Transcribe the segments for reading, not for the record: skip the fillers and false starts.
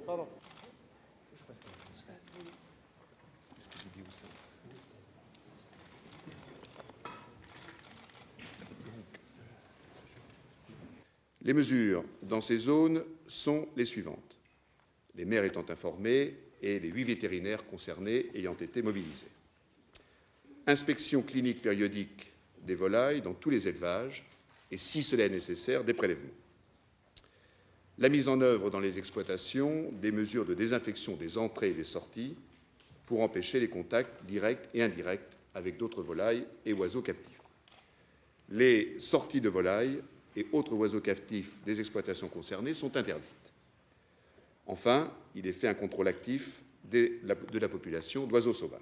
Pardon. Les mesures dans ces zones sont les suivantes. Les maires étant informés et les 8 vétérinaires concernés ayant été mobilisés. Inspection clinique périodique des volailles dans tous les élevages et, si cela est nécessaire, des prélèvements. La mise en œuvre dans les exploitations des mesures de désinfection des entrées et des sorties pour empêcher les contacts directs et indirects avec d'autres volailles et oiseaux captifs. Les sorties de volailles et autres oiseaux captifs des exploitations concernées sont interdites. Enfin, il est fait un contrôle actif de la population d'oiseaux sauvages.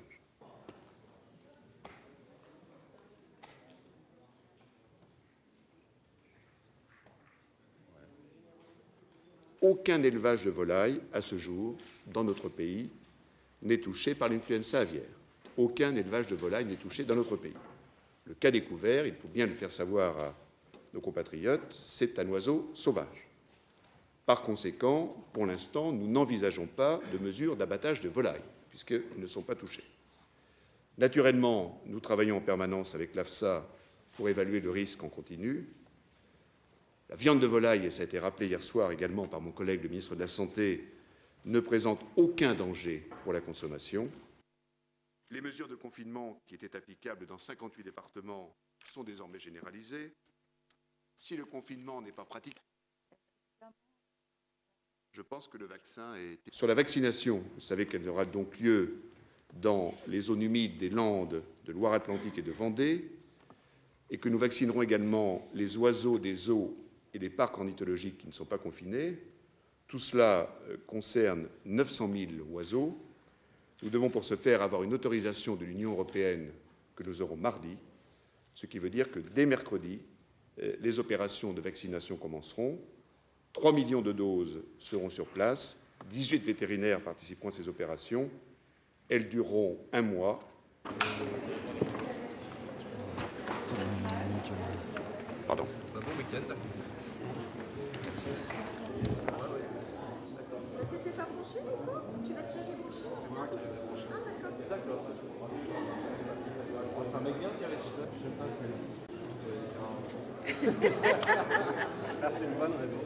Aucun élevage de volailles, à ce jour, dans notre pays, n'est touché par l'influenza aviaire. Aucun élevage de volailles n'est touché dans notre pays. Le cas découvert, il faut bien le faire savoir à nos compatriotes, c'est un oiseau sauvage. Par conséquent, pour l'instant, nous n'envisageons pas de mesures d'abattage de volailles, puisqu'ils ne sont pas touchés. Naturellement, nous travaillons en permanence avec l'AFSA pour évaluer le risque en continu. La viande de volaille, et ça a été rappelé hier soir également par mon collègue le ministre de la Santé, ne présente aucun danger pour la consommation. Les mesures de confinement qui étaient applicables dans 58 départements sont désormais généralisées. Si le confinement n'est pas pratique, je pense que le vaccin est... Sur la vaccination, vous savez qu'elle aura donc lieu dans les zones humides des Landes, de Loire-Atlantique et de Vendée, et que nous vaccinerons également les oiseaux des eaux et les parcs ornithologiques qui ne sont pas confinés. Tout cela concerne 900 000 oiseaux. Nous devons pour ce faire avoir une autorisation de l'Union européenne que nous aurons mardi, ce qui veut dire que dès mercredi, les opérations de vaccination commenceront. 3 millions de doses seront sur place, 18 vétérinaires participeront à ces opérations. Elles dureront 1 mois. Pardon. Bon week-end. T'étais pas branché, Nico? Tu l'as déjà débranché? C'est moi qui l'ai débranché. Ah, d'accord. C'est un mec bien tiré de cheveux. Ah, c'est une bonne raison.